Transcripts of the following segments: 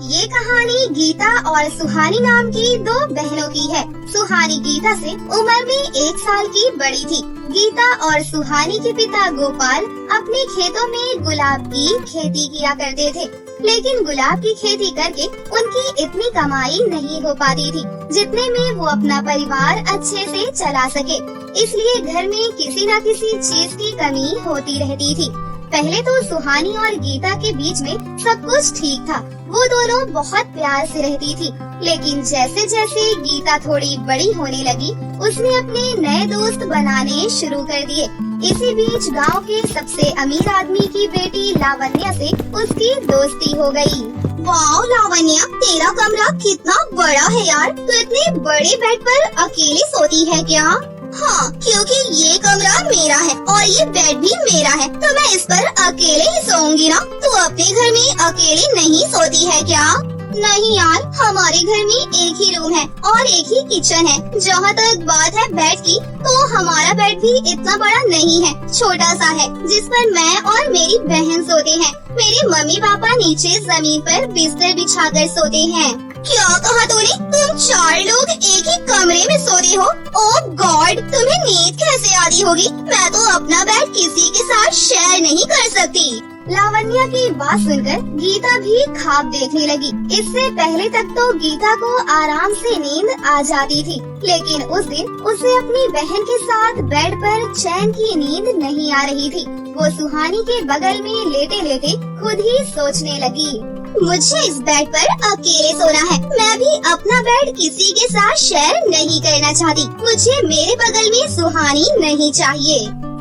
ये कहानी गीता और सुहानी नाम की दो बहनों की है। सुहानी गीता से उम्र में 1 साल की बड़ी थी। गीता और सुहानी के पिता गोपाल अपने खेतों में गुलाब की खेती किया करते थे, लेकिन गुलाब की खेती करके उनकी इतनी कमाई नहीं हो पाती थी जितने में वो अपना परिवार अच्छे से चला सके। इसलिए घर में किसी न किसी चीज की कमी होती रहती थी। पहले तो सुहानी और गीता के बीच में सब कुछ ठीक था, वो दोनों बहुत प्यार से रहती थी। लेकिन जैसे जैसे गीता थोड़ी बड़ी होने लगी, उसने अपने नए दोस्त बनाने शुरू कर दिए। इसी बीच गांव के सबसे अमीर आदमी की बेटी लावण्या से उसकी दोस्ती हो गई। वाह लावण्या, तेरा कमरा कितना बड़ा है यार, तू इतने बड़े बेड पर अकेले सोती है क्या? हाँ, क्योंकि ये कमरा मेरा है और ये बेड भी मेरा है, तो मैं इस पर अकेले ही सोऊंगी ना। तू अपने घर में अकेले नहीं सोती है क्या? नहीं यार, हमारे घर में एक ही रूम है और एक ही किचन है। जहाँ तक बात है बेड की, तो हमारा बेड भी इतना बड़ा नहीं है, छोटा सा है, जिस पर मैं और मेरी बहन सोते हैं। मेरे मम्मी पापा नीचे जमीन पर बिस्तर बिछाकर सोते हैं। क्या कहा तूने? तुम 4 लोग एक ही कमरे में सोते हो? ओह गॉड, तुम्हें नींद कैसे आती होगी? मैं तो अपना बेड किसी के साथ शेयर नहीं कर सकती। लावण्या की बात सुनकर गीता भी ख्वाब देखने लगी। इससे पहले तक तो गीता को आराम से नींद आ जाती थी, लेकिन उस दिन उसे अपनी बहन के साथ बेड पर चैन की नींद नहीं आ रही थी। वो सुहानी के बगल में लेटे लेटे खुद ही सोचने लगी, मुझे इस बेड पर अकेले सोना है। मैं भी अपना बेड किसी के साथ शेयर नहीं करना चाहती। मुझे मेरे बगल में सुहानी नहीं चाहिए।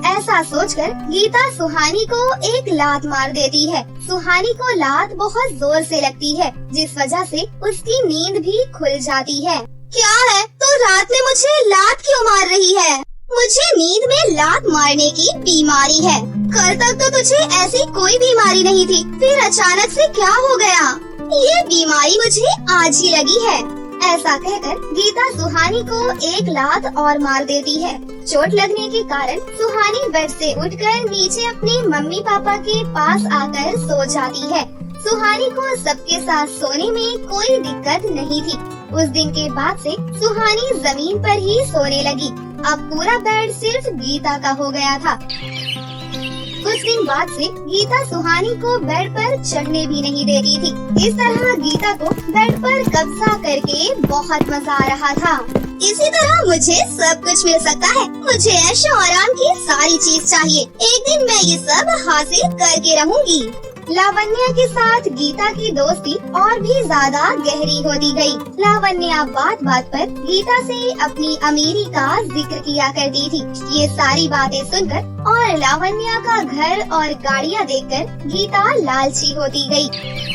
ऐसा सोचकर गीता सुहानी को एक लात मार देती है। सुहानी को लात बहुत जोर से लगती है, जिस वजह से उसकी नींद भी खुल जाती है। क्या है, तो रात में मुझे लात क्यों मार रही है? मुझे नींद में लात मारने की बीमारी है। कल तक तो तुझे ऐसी कोई बीमारी नहीं थी, फिर अचानक से क्या हो गया? ये बीमारी मुझे आज ही लगी है। ऐसा कहकर गीता सुहानी को एक लात और मार देती है। चोट लगने के कारण सुहानी बेड से उठकर नीचे अपने मम्मी पापा के पास आकर सो जाती है। सुहानी को सबके साथ सोने में कोई दिक्कत नहीं थी। उस दिन के बाद से सुहानी जमीन पर ही सोने लगी। अब पूरा बेड सिर्फ गीता का हो गया था। कुछ दिन बाद से गीता सुहानी को बेड पर चढ़ने भी नहीं देती थी। इस तरह गीता को बेड पर कब्जा करके बहुत मजा आ रहा था। इसी तरह मुझे सब कुछ मिल सकता है। मुझे ऐशो आराम की सारी चीज चाहिए। एक दिन मैं ये सब हासिल करके रहूंगी। लावण्या के साथ गीता की दोस्ती और भी ज्यादा गहरी होती गई। लावण्या बात बात पर गीता से अपनी अमीरी का जिक्र किया करती थी। ये सारी बातें सुनकर और लावण्या का घर और गाड़ियाँ देखकर गीता लालची होती गई।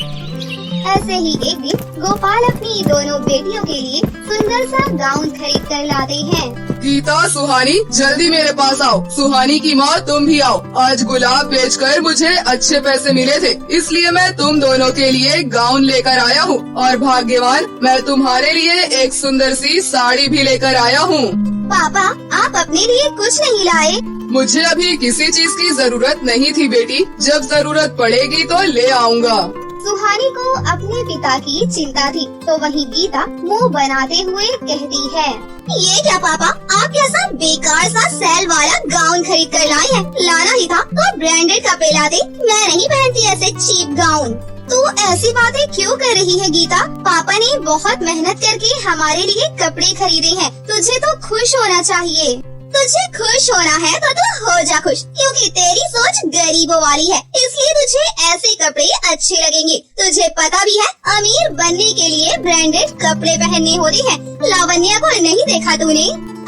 ऐसे ही एक दिन गोपाल अपनी दोनों बेटियों के लिए सुंदर सा गाउन खरीद कर लाते हैं। गीता, सुहानी, जल्दी मेरे पास आओ। सुहानी की माँ, तुम भी आओ। आज गुलाब बेचकर मुझे अच्छे पैसे मिले थे, इसलिए मैं तुम दोनों के लिए गाउन लेकर आया हूँ। और भाग्यवान, मैं तुम्हारे लिए एक सुंदर सी साड़ी भी लेकर आया हूँ। पापा, आप अपने लिए कुछ नहीं लाए? मुझे अभी किसी चीज की जरूरत नहीं थी बेटी, जब जरूरत पड़ेगी तो ले आऊँगा। सुहानी को अपने पिता की चिंता थी, तो वहीं गीता मुंह बनाते हुए कहती है, ये क्या पापा, आप कैसा बेकार सा सेल वाला गाउन खरीद कर लाए हैं? लाना ही था तो ब्रांडेड कपड़े लाते। मैं नहीं पहनती ऐसे चीप गाउन। तू ऐसी बातें क्यों कर रही है गीता? पापा ने बहुत मेहनत करके हमारे लिए कपड़े खरीदे हैं, तुझे तो खुश होना चाहिए। तुझे खुश होना है तो तू हो जा खुश, क्योंकि तेरी सोच गरीबों वाली है, इसलिए तुझे ऐसे कपड़े अच्छे लगेंगे। तुझे पता भी है, अमीर बनने के लिए ब्रांडेड कपड़े पहनने होते हैं। लावण्या को नहीं देखा तूने?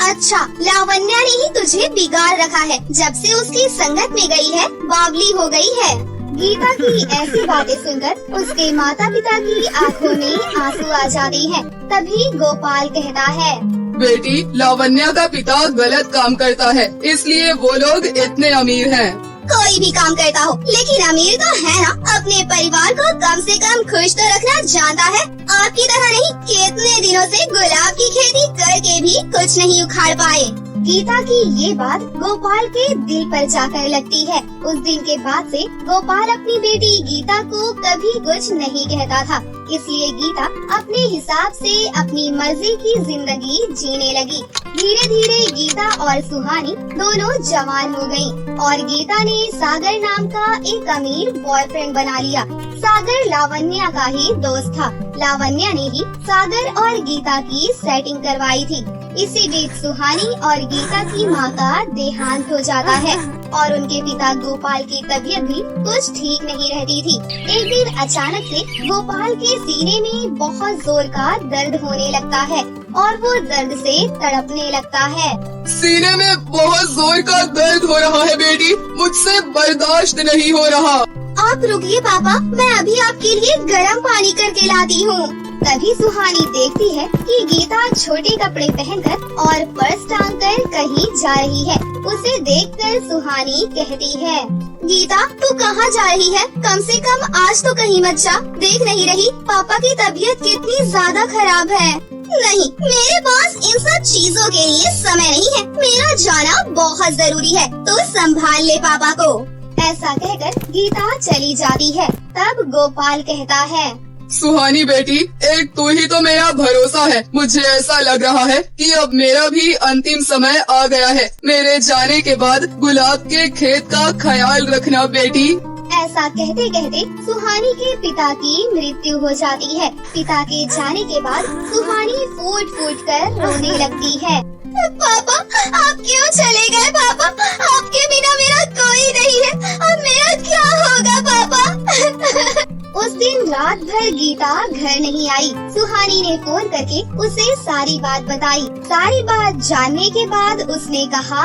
अच्छा, लावण्या ने ही तुझे बिगाड़ रखा है। जब से उसकी संगत में गई है, बावली हो गई है। गीता की ऐसी बातें सुनकर उसके माता पिता की आंखों में आंसू आ जाते हैं। तभी गोपाल कहता है, बेटी, लावण्या का पिता गलत काम करता है, इसलिए वो लोग इतने अमीर हैं। कोई भी काम करता हो, लेकिन अमीर तो है ना। अपने परिवार को कम से कम खुश तो रखना जानता है। आपकी तरह नहीं, कितने दिनों से गुलाब की खेती करके भी कुछ नहीं उखाड़ पाए। गीता की ये बात गोपाल के दिल पर जाकर लगती है। उस दिन के बाद से गोपाल अपनी बेटी गीता को कभी कुछ नहीं कहता था। इसलिए गीता अपने हिसाब से अपनी मर्जी की जिंदगी जीने लगी। धीरे धीरे गीता और सुहानी दोनों जवान हो गयीं और गीता ने सागर नाम का एक अमीर बॉयफ्रेंड बना लिया। सागर लावण्या का ही दोस्त था। लावण्या ने ही सागर और गीता की सेटिंग करवाई थी। इसी बीच सुहानी और गीता की मां का देहांत हो जाता है और उनके पिता गोपाल की तबीयत भी कुछ ठीक नहीं रहती थी। एक दिन अचानक से गोपाल के सीने में बहुत जोर का दर्द होने लगता है और वो दर्द से तड़पने लगता है। सीने में बहुत जोर का दर्द हो रहा है बेटी, मुझसे बर्दाश्त नहीं हो रहा। आप रुकिए पापा, मैं अभी आपके लिए गर्म पानी करके लाती हूँ। तभी सुहानी देखती है कि गीता छोटे कपड़े पहनकर और पर्स टांग कर कहीं जा रही है। उसे देखकर सुहानी कहती है, गीता तू कहाँ जा रही है? कम से कम आज तो कहीं मत जा। देख नहीं रही पापा की तबीयत कितनी ज्यादा खराब है। नहीं, मेरे पास इन सब चीजों के लिए समय नहीं है। मेरा जाना बहुत जरूरी है, तो संभाल ले पापा को। ऐसा कहकर गीता चली जाती है। तब गोपाल कहता है, सुहानी बेटी, एक तू ही तो मेरा भरोसा है। मुझे ऐसा लग रहा है कि अब मेरा भी अंतिम समय आ गया है। मेरे जाने के बाद गुलाब के खेत का ख्याल रखना बेटी। ऐसा कहते कहते सुहानी के पिता की मृत्यु हो जाती है। पिता के जाने के बाद सुहानी फूट फूट कर रोने लगती है। पापा, आप क्यों चले गए? पापा, आपके बिना मेरा कोई नहीं है। अब मेरा क्या होगा पापा? उस दिन रात भर गीता घर नहीं आई। सुहानी ने फोन करके उसे सारी बात बताई। सारी बात जानने के बाद उसने कहा,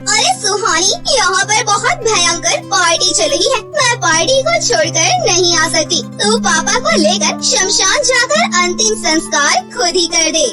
अरे सुहानी, यहाँ पर बहुत भयंकर पार्टी चल रही है। मैं पार्टी को छोड़कर नहीं आ सकती। तू पापा को लेकर शमशान जाकर अंतिम संस्कार खुद ही कर दे।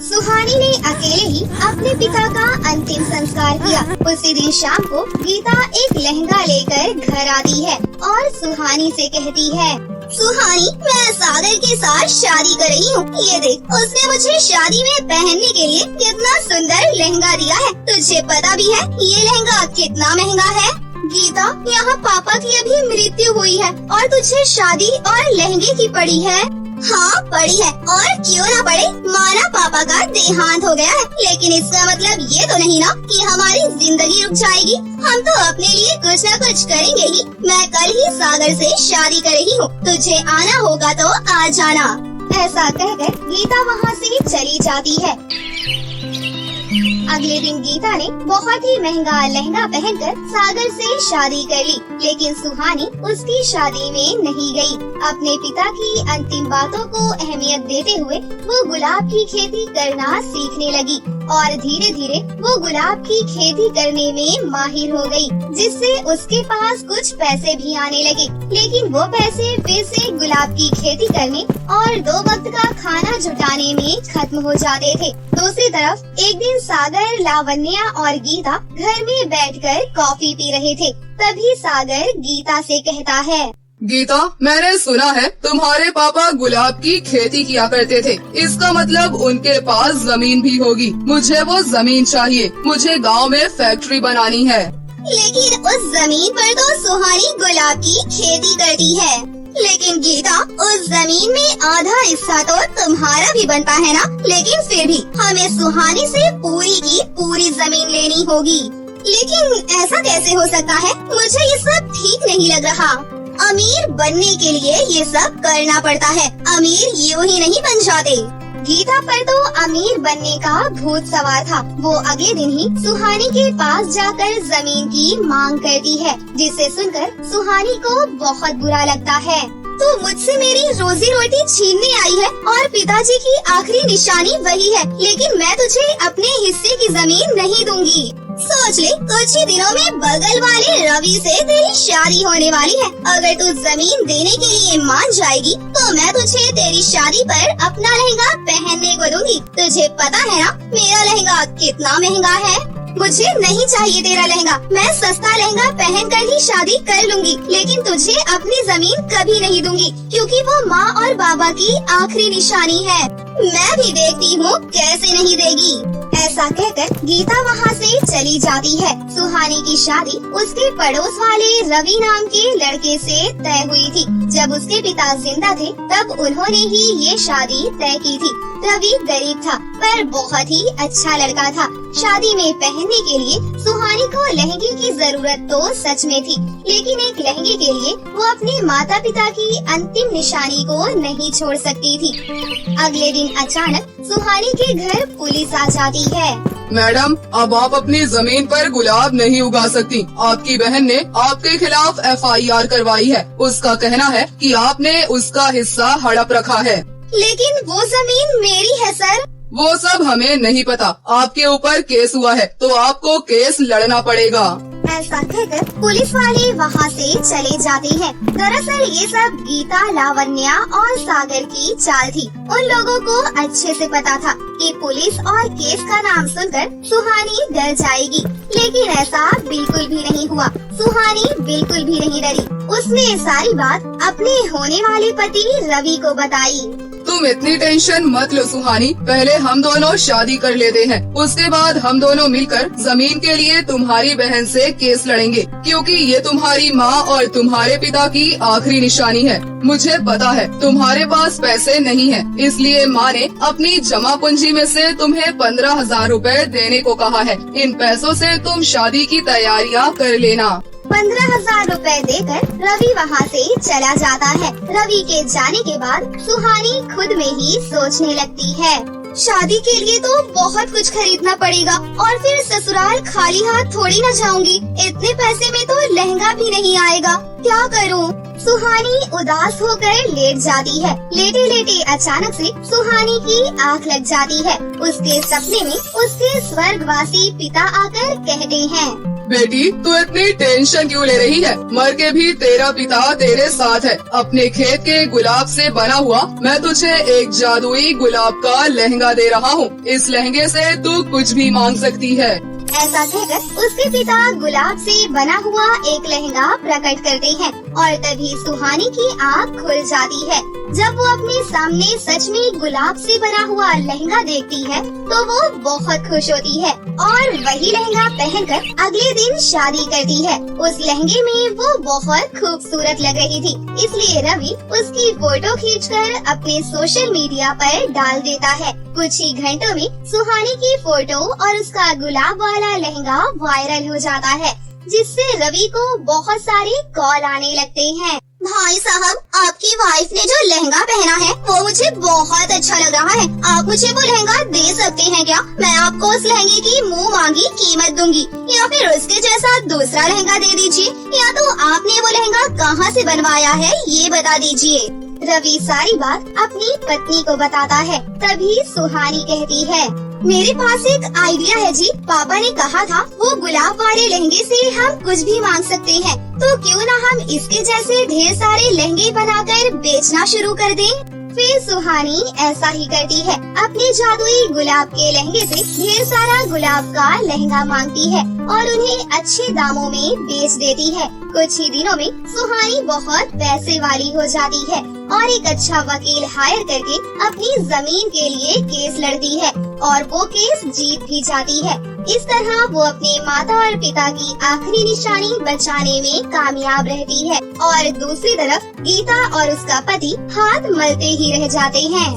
सुहानी ने अकेले ही अपने पिता का अंतिम संस्कार किया। उसी दिन शाम को गीता एक लहंगा लेकर घर आती है और सुहानी से कहती है, सुहानी, मैं सागर के साथ शादी कर रही हूँ। ये देख, उसने मुझे शादी में पहनने के लिए कितना सुंदर लहंगा दिया है। तुझे पता भी है ये लहंगा कितना महंगा है? गीता, यहाँ पापा की अभी मृत्यु हुई है और तुझे शादी और लहंगे की पड़ी है। हाँ पड़ी है, और क्यों ना पड़े। माना पापा का देहांत हो गया है, लेकिन इसका मतलब ये तो नहीं ना कि हमारी जिंदगी रुक जाएगी। हम तो अपने लिए कुछ न कुछ करेंगे ही। मैं कल ही सागर से शादी कर रही हूँ। तुझे आना होगा तो आ जाना। ऐसा कहकर गीता वहाँ से चली जाती है। अगले दिन गीता ने बहुत ही महंगा लहंगा पहनकर सागर से शादी कर ली, लेकिन सुहानी उसकी शादी में नहीं गई। अपने पिता की अंतिम बातों को अहमियत देते हुए वो गुलाब की खेती करना सीखने लगी और धीरे धीरे वो गुलाब की खेती करने में माहिर हो गई, जिससे उसके पास कुछ पैसे भी आने लगे। लेकिन वो पैसे फिर से गुलाब की खेती करने और 2 वक्त का खाना जुटाने में खत्म हो जाते थे। दूसरी तरफ एक दिन सागर, लावण्या और गीता घर में बैठकर कॉफी पी रहे थे। तभी सागर गीता से कहता है, गीता, मैंने सुना है तुम्हारे पापा गुलाब की खेती किया करते थे। इसका मतलब उनके पास जमीन भी होगी। मुझे वो जमीन चाहिए। मुझे गांव में फैक्ट्री बनानी है। लेकिन उस जमीन पर तो सुहानी गुलाब की खेती करती है। लेकिन गीता, उस जमीन में आधा हिस्सा तो तुम्हारा भी बनता है ना। लेकिन फिर भी हमें सुहानी से पूरी की पूरी जमीन लेनी होगी। लेकिन ऐसा कैसे हो सकता है? मुझे ये सब ठीक नहीं लग रहा। अमीर बनने के लिए ये सब करना पड़ता है। अमीर यूं ही नहीं बन जाते। गीता पर तो अमीर बनने का भूत सवार था। वो अगले दिन ही सुहानी के पास जाकर जमीन की मांग करती है, जिसे सुनकर सुहानी को बहुत बुरा लगता है। तू मुझसे मेरी रोजी रोटी छीनने आई है और पिताजी की आखिरी निशानी वही है, लेकिन मैं तुझे अपने हिस्से की जमीन नहीं दूंगी। सोच ले, कुछ ही दिनों में बगल वाले रवि से तेरी शादी होने वाली है। अगर तू जमीन देने के लिए मान जाएगी तो मैं तुझे तेरी शादी पर अपना लहंगा पहनने को दूंगी। तुझे पता है ना मेरा लहंगा कितना महंगा है? मुझे नहीं चाहिए तेरा लहंगा। मैं सस्ता लहंगा पहन कर ही शादी कर लूंगी, लेकिन तुझे अपनी जमीन कभी नहीं दूंगी, क्योंकि वो माँ और बाबा की आखिरी निशानी है। मैं भी देखती हूँ कैसे नहीं देगी। ऐसा कहकर गीता वहाँ से चली जाती है। सुहानी की शादी उसके पड़ोस वाले रवि नाम के लड़के से तय हुई थी, जब उसके पिता जिंदा थे तब उन्होंने ही ये शादी तय की थी। रवि गरीब था पर बहुत ही अच्छा लड़का था। शादी में पहनने के लिए सुहानी को लहंगे की जरूरत तो सच में थी, लेकिन एक लहंगे के लिए वो अपने माता पिता की अंतिम निशानी को नहीं छोड़ सकती थी। अगले दिन अचानक सुहानी के घर पुलिस आ जाती है। मैडम, अब आप अपनी जमीन पर गुलाब नहीं उगा सकती। आपकी बहन ने आपके खिलाफ FIR करवाई है। उसका कहना है कि आपने उसका हिस्सा हड़प रखा है। लेकिन वो जमीन मेरी है सर। वो सब हमें नहीं पता। आपके ऊपर केस हुआ है तो आपको केस लड़ना पड़ेगा। ऐसा कहकर पुलिस वाले वहाँ से चले जाते हैं। दरअसल ये सब गीता, लावण्या और सागर की चाल थी। उन लोगों को अच्छे से पता था कि पुलिस और केस का नाम सुनकर सुहानी डर जाएगी, लेकिन ऐसा बिल्कुल भी नहीं हुआ। सुहानी बिल्कुल भी नहीं डरी। उसने सारी बात अपने होने वाले पति रवि को बताई। तुम इतनी टेंशन मत लो सुहानी, पहले हम दोनों शादी कर लेते हैं, उसके बाद हम दोनों मिलकर जमीन के लिए तुम्हारी बहन से केस लड़ेंगे, क्योंकि ये तुम्हारी माँ और तुम्हारे पिता की आखिरी निशानी है। मुझे पता है तुम्हारे पास पैसे नहीं है, इसलिए माँ ने अपनी जमा पूंजी में से तुम्हें 15,000 रुपए देने को कहा है। इन पैसों से तुम शादी की तैयारियाँ कर लेना। 15,000 रुपए देकर रवि वहाँ से चला जाता है। रवि के जाने के बाद सुहानी खुद में ही सोचने लगती है, शादी के लिए तो बहुत कुछ खरीदना पड़ेगा और फिर ससुराल खाली हाथ थोड़ी न जाऊंगी। इतने पैसे में तो लहंगा भी नहीं आएगा, क्या करूँ? सुहानी उदास होकर लेट जाती है। लेटे लेटे अचानक से सुहानी की आँख लग जाती है। उसके सपने में उसके स्वर्गवासी पिता आकर कहते हैं, बेटी, तू इतनी टेंशन क्यों ले रही है? मर के भी तेरा पिता तेरे साथ है। अपने खेत के गुलाब से बना हुआ मैं तुझे एक जादुई गुलाब का लहंगा दे रहा हूँ। इस लहंगे से तू कुछ भी मांग सकती है। ऐसा कहकर उसके पिता गुलाब से बना हुआ एक लहंगा प्रकट करते हैं और तभी सुहानी की आँख खुल जाती है। जब वो अपने सामने सच में गुलाब से बना हुआ लहंगा देखती है तो वो बहुत खुश होती है और वही लहंगा पहनकर अगले दिन शादी करती है। उस लहंगे में वो बहुत खूबसूरत लग रही थी, इसलिए रवि उसकी फोटो खींचकर अपने सोशल मीडिया पर डाल देता है। कुछ ही घंटों में सुहानी की फोटो और उसका गुलाब वाला लहंगा वायरल हो जाता है, जिससे रवि को बहुत सारे कॉल आने लगते हैं। भाई साहब, आपकी वाइफ ने जो लहंगा पहना है वो मुझे बहुत अच्छा लग रहा है। आप मुझे वो लहंगा दे सकते हैं क्या? मैं आपको उस लहंगे की मुंह मांगी कीमत दूंगी, या फिर उसके जैसा दूसरा लहंगा दे दीजिए, या तो आपने वो लहंगा कहाँ से बनवाया है ये बता दीजिए। रवि सारी बात अपनी पत्नी को बताता है। तभी सुहानी कहती है, मेरे पास एक आइडिया है जी। पापा ने कहा था वो गुलाब वाले लहंगे से हम कुछ भी मांग सकते हैं, तो क्यों ना हम इसके जैसे ढेर सारे लहंगे बनाकर बेचना शुरू कर दें। फिर सुहानी ऐसा ही करती है। अपने जादुई गुलाब के लहंगे से ढेर सारा गुलाब का लहंगा मांगती है और उन्हें अच्छे दामों में बेच देती है। कुछ ही दिनों में सुहानी बहुत पैसे वाली हो जाती है और एक अच्छा वकील हायर करके अपनी जमीन के लिए केस लड़ती है और वो केस जीत भी जाती है। इस तरह वो अपने माता और पिता की आखिरी निशानी बचाने में कामयाब रहती है और दूसरी तरफ गीता और उसका पति हाथ मलते ही रह जाते हैं।